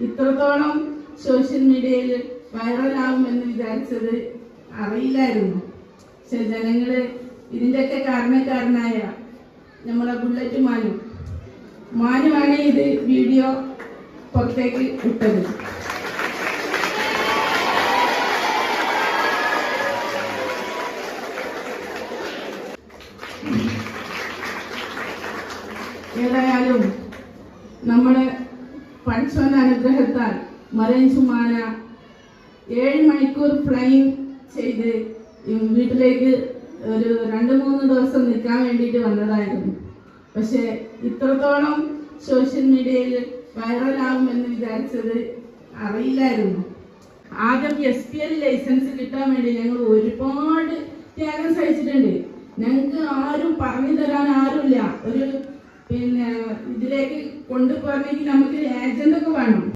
ഇത്രത്തോളം സോഷ്യൽ മീഡിയയിൽ വൈറലാകുമെന്ന് വിചാരിച്ചത് അറിയില്ലായിരുന്നു. പക്ഷെ ജനങ്ങള് ഇതിൻ്റെയൊക്കെ കാരണക്കാരനായ നമ്മളെ ബുള്ളറ്റ് മാനുവാണ് ഇത് വീഡിയോ പുറത്തേക്ക് ഇട്ടത്. ഏതായാലും നമ്മുടെ പഠിച്ചവന്റെ അനുഗ്രഹത്താൽ മറൈൻ സുമാന 7 മണിക്കൂർ ഫ്ലൈങ് ചെയ്ത് വീട്ടിലേക്ക് ഒരു 2-3 ദിവസം നിൽക്കാൻ വേണ്ടിയിട്ട് വന്നതായിരുന്നു. പക്ഷെ ഇത്രത്തോളം സോഷ്യൽ മീഡിയയിൽ വൈറലാകുമെന്ന് വിചാരിച്ചത് അറിയില്ലായിരുന്നു. ആദ്യം SPL ലൈസൻസ് കിട്ടാൻ വേണ്ടി ഞങ്ങൾ ഒരുപാട് ത്യാഗം സഹിച്ചിട്ടുണ്ട്. ഞങ്ങൾക്ക് ആരും പറഞ്ഞു തരാൻ ആരുമില്ല. ഇതിലേക്ക് കൊണ്ടുപോകണമെങ്കിൽ നമുക്ക് ഏജന്റ് ഒക്കെ വേണം.